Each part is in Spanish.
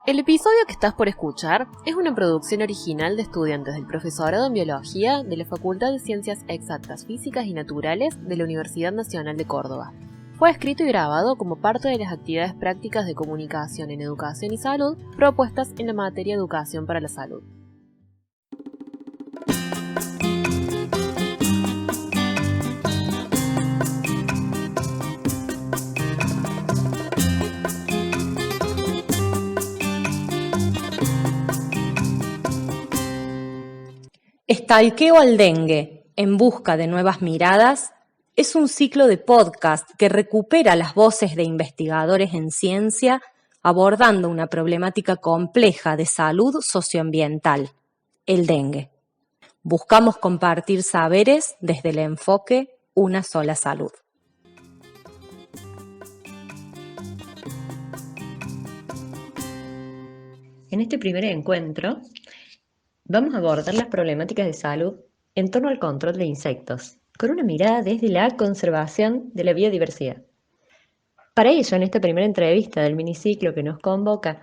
El episodio que estás por escuchar es una producción original de estudiantes del profesorado en Biología de la Facultad de Ciencias Exactas, Físicas y Naturales de la Universidad Nacional de Córdoba. Fue escrito y grabado como parte de las actividades prácticas de comunicación en educación y salud propuestas en la materia Educación para la Salud. Stalkeo al dengue, en busca de nuevas miradas, es un ciclo de podcast que recupera las voces de investigadores en ciencia abordando una problemática compleja de salud socioambiental, el dengue. Buscamos compartir saberes desde el enfoque Una sola salud. En este primer encuentro vamos a abordar las problemáticas de salud en torno al control de insectos, con una mirada desde la conservación de la biodiversidad. Para ello, en esta primera entrevista del miniciclo que nos convoca,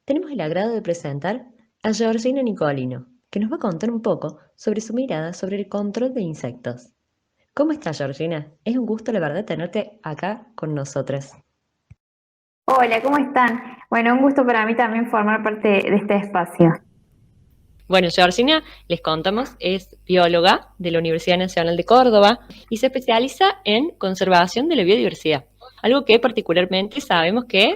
tenemos el agrado de presentar a Georgina Nicolino, que nos va a contar un poco sobre su mirada sobre el control de insectos. ¿Cómo estás, Georgina? Es un gusto, la verdad, tenerte acá con nosotras. Hola, ¿cómo están? Bueno, un gusto para mí también formar parte de este espacio. Bueno, Georgina, les contamos, es bióloga de la Universidad Nacional de Córdoba y se especializa en conservación de la biodiversidad, algo que particularmente sabemos que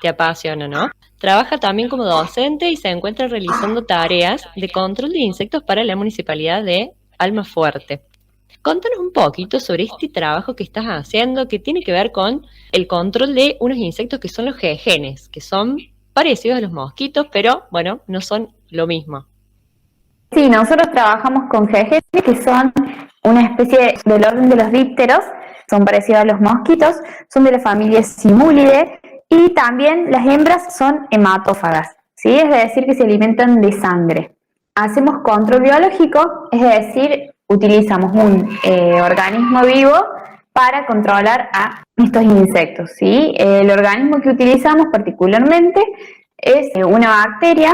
te apasiona, ¿no? Trabaja también como docente y se encuentra realizando tareas de control de insectos para la Municipalidad de Almafuerte. Contanos un poquito sobre este trabajo que estás haciendo que tiene que ver con el control de unos insectos que son los jejenes, que son parecidos a los mosquitos, pero bueno, no son lo mismo. Sí, nosotros trabajamos con jejenes, que son una especie del orden de los dípteros, son parecidos a los mosquitos, son de la familia Simulidae y también las hembras son hematófagas, ¿sí? Es decir, que se alimentan de sangre. Hacemos control biológico, es decir, utilizamos un organismo vivo para controlar a estos insectos, ¿sí? El organismo que utilizamos particularmente es una bacteria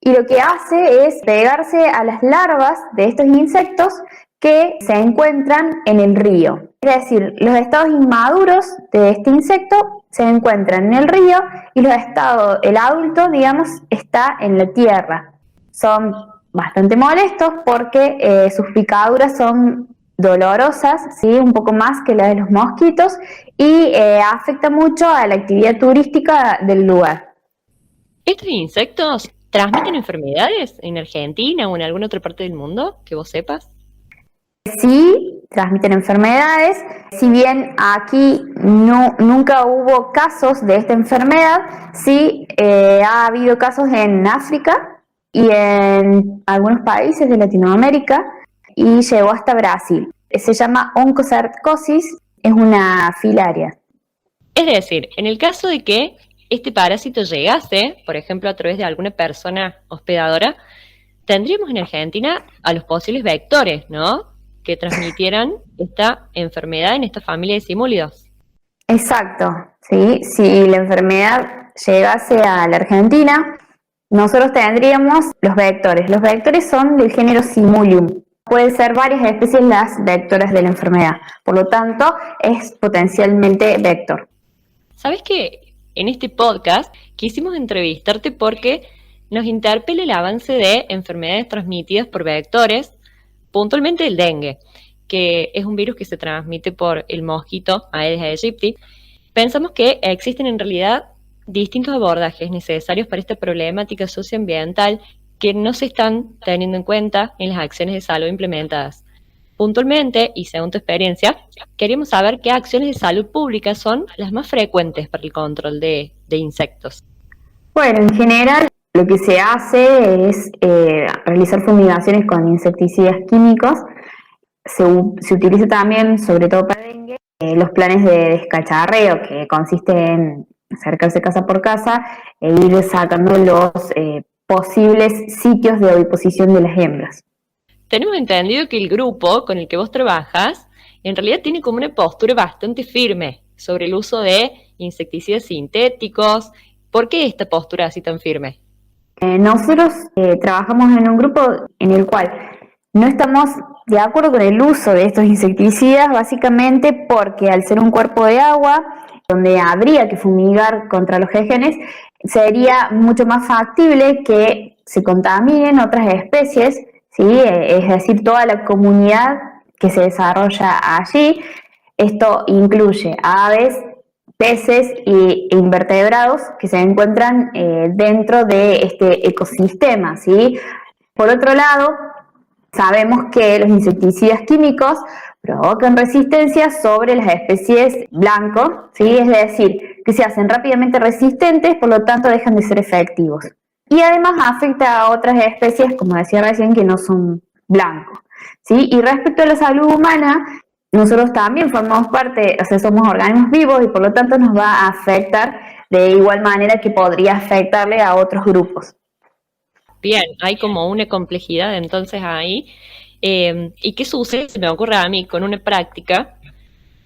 y lo que hace es pegarse a las larvas de estos insectos que se encuentran en el río. Es decir, los estados inmaduros de este insecto se encuentran en el río y el adulto, digamos, está en la tierra. Son bastante molestos porque sus picaduras son dolorosas, ¿sí? Un poco más que la de los mosquitos y afecta mucho a la actividad turística del lugar. ¿Estos insectos transmiten enfermedades en Argentina o en alguna otra parte del mundo que vos sepas? Sí, transmiten enfermedades. Si bien aquí nunca hubo casos de esta enfermedad, sí ha habido casos en África y en algunos países de Latinoamérica y llegó hasta Brasil. Se llama oncocercosis, es una filaria. Es decir, en el caso de que este parásito llegase, por ejemplo, a través de alguna persona hospedadora, tendríamos en Argentina a los posibles vectores, ¿no?, que transmitieran esta enfermedad en esta familia de simúlidos. Exacto, sí. Si la enfermedad llegase a la Argentina, nosotros tendríamos los vectores. Los vectores son del género Simulium. Pueden ser varias especies las vectoras de la enfermedad. Por lo tanto, es potencialmente vector. ¿Sabes qué? En este podcast quisimos entrevistarte porque nos interpela el avance de enfermedades transmitidas por vectores, puntualmente el dengue, que es un virus que se transmite por el mosquito Aedes aegypti. Pensamos que existen en realidad distintos abordajes necesarios para esta problemática socioambiental que no se están teniendo en cuenta en las acciones de salud implementadas. Puntualmente, y según tu experiencia, queríamos saber qué acciones de salud pública son las más frecuentes para el control de insectos. Bueno, en general lo que se hace es realizar fumigaciones con insecticidas químicos. Se utiliza también, sobre todo para dengue, los planes de descacharreo, que consiste en acercarse casa por casa e ir sacando los posibles sitios de oviposición de las hembras. Tenemos entendido que el grupo con el que vos trabajas en realidad tiene como una postura bastante firme sobre el uso de insecticidas sintéticos ¿Por qué esta postura así tan firme? Nosotros trabajamos en un grupo en el cual no estamos de acuerdo con el uso de estos insecticidas, básicamente porque al ser un cuerpo de agua, donde habría que fumigar contra los jejenes, sería mucho más factible que se contaminen otras especies, ¿sí? Es decir, toda la comunidad que se desarrolla allí. Esto incluye aves, peces e invertebrados que se encuentran dentro de este ecosistema, ¿sí? Por otro lado, sabemos que los insecticidas químicos provocan resistencia sobre las especies blanco, ¿sí? Es decir, que se hacen rápidamente resistentes, por lo tanto dejan de ser efectivos. Y además afecta a otras especies, como decía recién, que no son blancos, ¿sí? Y respecto a la salud humana, nosotros también formamos parte, o sea, somos organismos vivos y por lo tanto nos va a afectar de igual manera que podría afectarle a otros grupos. Bien, hay como una complejidad entonces ahí. ¿Y qué sucede? Se me ocurre a mí con una práctica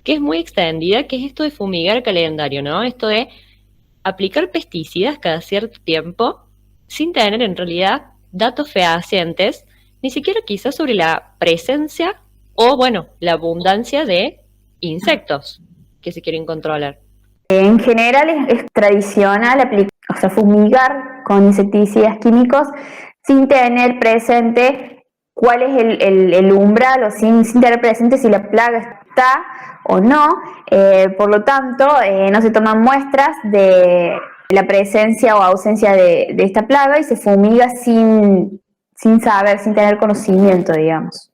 que es muy extendida, que es esto de fumigar el calendario, ¿no? Esto de aplicar pesticidas cada cierto tiempo sin tener en realidad datos fehacientes, ni siquiera quizás sobre la presencia o, bueno, la abundancia de insectos que se quieren controlar. En general es tradicional fumigar con insecticidas químicos sin tener presente cuál es el umbral o sin tener presente si la plaga está o no. Por lo tanto, no se toman muestras de la presencia o ausencia de esta plaga y se fumiga sin saber, sin tener conocimiento, digamos.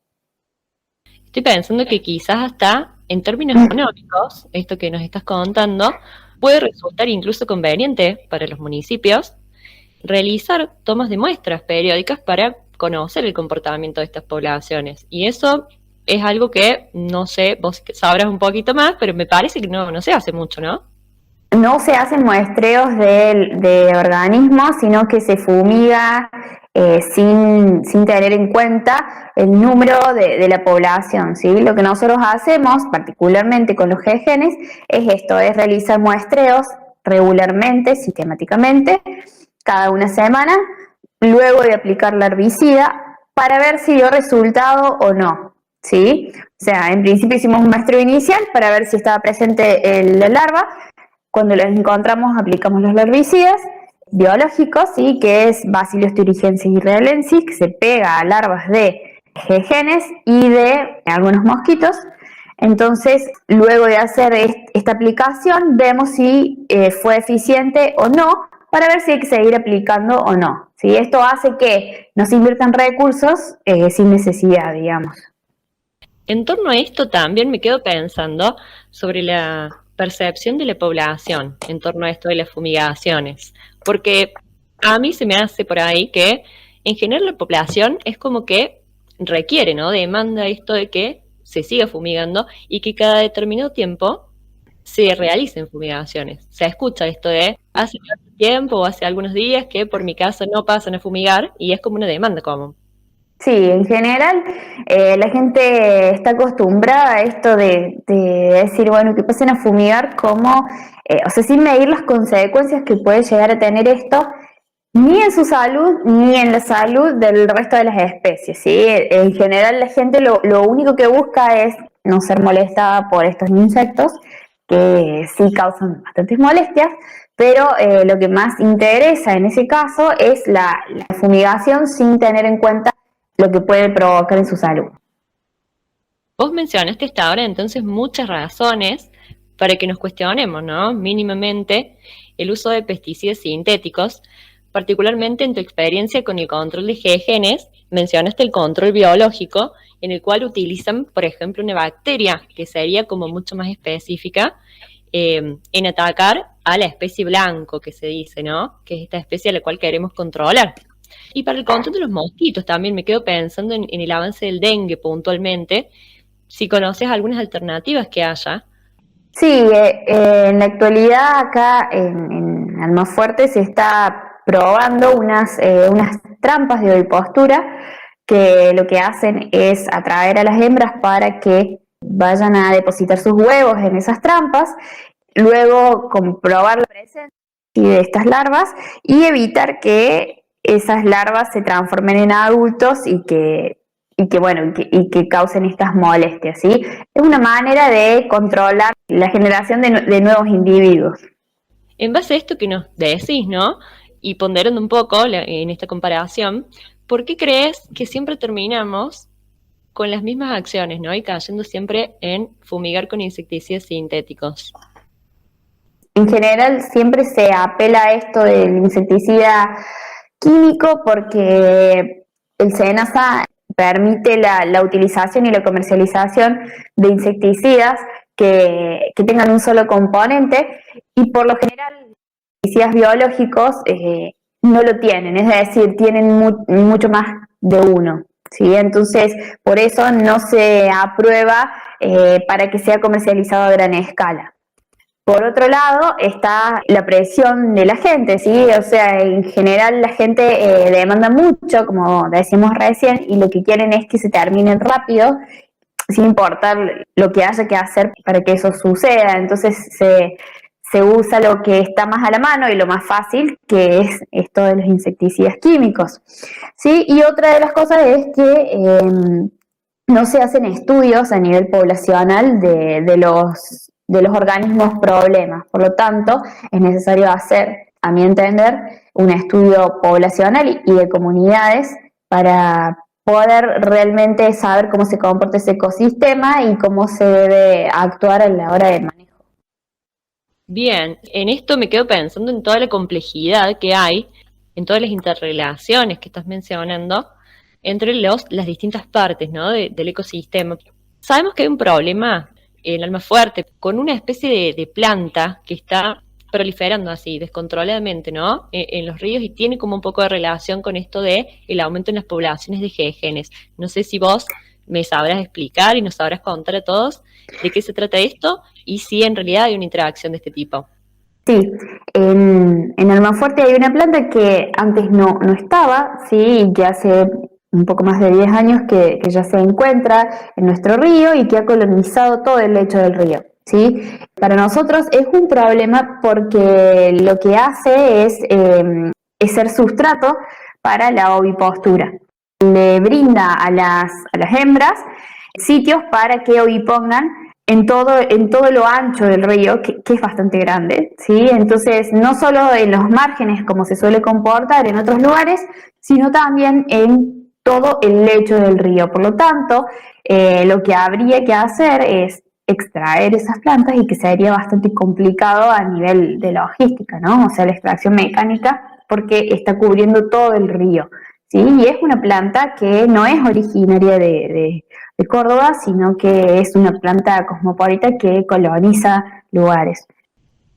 Estoy pensando que quizás hasta en términos económicos, esto que nos estás contando, puede resultar incluso conveniente para los municipios realizar tomas de muestras periódicas para conocer el comportamiento de estas poblaciones. Y eso es algo que, no sé, vos sabrás un poquito más, pero me parece que no se hace mucho, ¿no? No se hacen muestreos de organismos, sino que se fumiga sin tener en cuenta el número de la población, ¿sí? Lo que nosotros hacemos, particularmente con los jejenes, es esto, es realizar muestreos regularmente, sistemáticamente, cada una semana, luego de aplicar la herbicida, para ver si dio resultado o no, ¿sí? O sea, en principio hicimos un muestreo inicial para ver si estaba presente la larva. Cuando los encontramos, aplicamos los herbicidas biológicos, ¿sí? Que es Bacillus thuringiensis y israelensis, que se pega a larvas de jejenes y de algunos mosquitos. Entonces, luego de hacer esta aplicación, vemos si fue eficiente o no, para ver si hay que seguir aplicando o no, ¿sí? Esto hace que no se inviertan recursos sin necesidad, digamos. En torno a esto también me quedo pensando sobre la percepción de la población en torno a esto de las fumigaciones, porque a mí se me hace por ahí que en general la población es como que requiere, ¿no? Demanda esto de que se siga fumigando y que cada determinado tiempo se realicen fumigaciones. Se escucha esto de hace tiempo o hace algunos días que por mi casa no pasan a fumigar y es como una demanda común. Sí, en general la gente está acostumbrada a esto de decir, bueno, que pasen a fumigar como, o sea, sin medir las consecuencias que puede llegar a tener esto, ni en su salud, ni en la salud del resto de las especies, ¿sí? En general la gente lo único que busca es no ser molestada por estos insectos, que sí causan bastantes molestias, pero lo que más interesa en ese caso es la fumigación sin tener en cuenta lo que puede provocar en su salud. Vos mencionaste hasta ahora entonces muchas razones para que nos cuestionemos, ¿no? Mínimamente el uso de pesticidas sintéticos, particularmente en tu experiencia con el control de jejenes, mencionaste el control biológico, en el cual utilizan, por ejemplo, una bacteria, que sería como mucho más específica, en atacar a la especie blanco, que se dice, ¿no? Que es esta especie a la cual queremos controlar. Y para el control de los mosquitos también me quedo pensando en el avance del dengue puntualmente, si conoces algunas alternativas que haya. Sí, en la actualidad acá en Almafuerte se está probando unas trampas de ovipostura que lo que hacen es atraer a las hembras para que vayan a depositar sus huevos en esas trampas, luego comprobar la presencia ¿sí? De estas larvas y evitar que esas larvas se transformen en adultos y que causen estas molestias, ¿sí? Es una manera de controlar la generación de nuevos individuos. En base a esto que nos decís, ¿no? Y ponderando un poco en esta comparación, ¿por qué crees que siempre terminamos con las mismas acciones, ¿no? Y cayendo siempre en fumigar con insecticidas sintéticos? En general siempre se apela a esto del insecticida químico porque el SENASA permite la utilización y la comercialización de insecticidas que tengan un solo componente y por lo general los insecticidas biológicos no lo tienen, es decir, tienen mucho más de uno. ¿Sí? Entonces, por eso no se aprueba para que sea comercializado a gran escala. Por otro lado, está la presión de la gente, ¿sí? O sea, en general la gente demanda mucho, como decimos recién, y lo que quieren es que se termine rápido, sin importar lo que haya que hacer para que eso suceda. Entonces se usa lo que está más a la mano y lo más fácil, que es esto de los insecticidas químicos, ¿sí? Y otra de las cosas es que no se hacen estudios a nivel poblacional de los organismos problemas. Por lo tanto, es necesario hacer, a mi entender, un estudio poblacional y de comunidades para poder realmente saber cómo se comporta ese ecosistema y cómo se debe actuar a la hora del manejo. Bien, en esto me quedo pensando en toda la complejidad que hay, en todas las interrelaciones que estás mencionando entre las distintas partes, ¿no? del ecosistema. Sabemos que hay un problema en Almafuerte con una especie de planta que está proliferando así descontroladamente, ¿no? En los ríos y tiene como un poco de relación con esto de el aumento en las poblaciones de jejenes. No sé si vos me sabrás explicar y nos sabrás contar a todos de qué se trata esto y si en realidad hay una interacción de este tipo. Sí, en Almafuerte hay una planta que antes no estaba, sí, y que hace un poco más de 10 años que ya se encuentra en nuestro río y que ha colonizado todo el lecho del río, ¿sí? Para nosotros es un problema porque lo que hace es ser sustrato para la ovipostura. Le brinda a las hembras sitios para que ovipongan en todo lo ancho del río, que es bastante grande, ¿sí? Entonces, no solo en los márgenes, como se suele comportar en otros lugares, sino también en todo el lecho del río. Por lo tanto, lo que habría que hacer es extraer esas plantas y que sería bastante complicado a nivel de logística, ¿no? O sea, la extracción mecánica, porque está cubriendo todo el río, ¿sí? Y es una planta que no es originaria de Córdoba, sino que es una planta cosmopolita que coloniza lugares.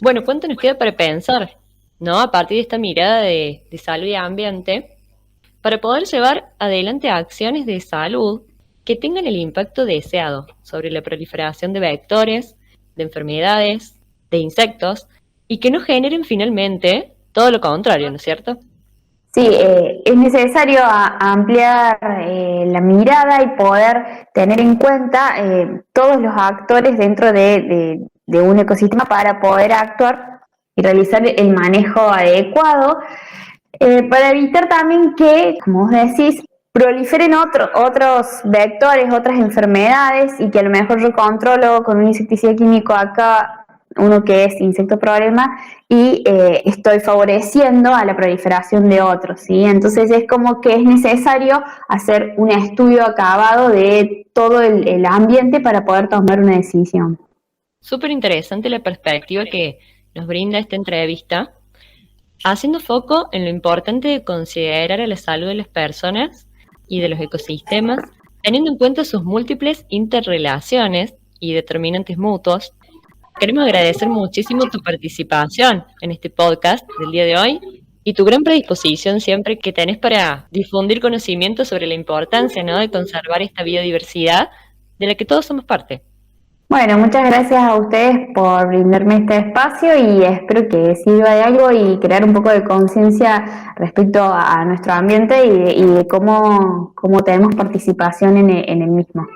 Bueno, ¿cuánto nos queda para pensar, ¿no? A partir de esta mirada de salud y ambiente, para poder llevar adelante acciones de salud que tengan el impacto deseado sobre la proliferación de vectores, de enfermedades, de insectos, y que no generen finalmente todo lo contrario, ¿no es cierto? Sí, es necesario ampliar la mirada y poder tener en cuenta todos los actores dentro de un ecosistema para poder actuar y realizar el manejo adecuado, para evitar también que, como vos decís, proliferen otros vectores, otras enfermedades y que a lo mejor yo controlo con un insecticida químico acá uno que es insecto problema y estoy favoreciendo a la proliferación de otros, ¿sí? Entonces es como que es necesario hacer un estudio acabado de todo el ambiente para poder tomar una decisión. Súper interesante la perspectiva que nos brinda esta entrevista, haciendo foco en lo importante de considerar a la salud de las personas y de los ecosistemas, teniendo en cuenta sus múltiples interrelaciones y determinantes mutuos. Queremos agradecer muchísimo tu participación en este podcast del día de hoy y tu gran predisposición siempre que tenés para difundir conocimiento sobre la importancia, ¿no?, de conservar esta biodiversidad de la que todos somos parte. Bueno, muchas gracias a ustedes por brindarme este espacio y espero que sirva de algo y crear un poco de conciencia respecto a nuestro ambiente y de cómo tenemos participación en el mismo.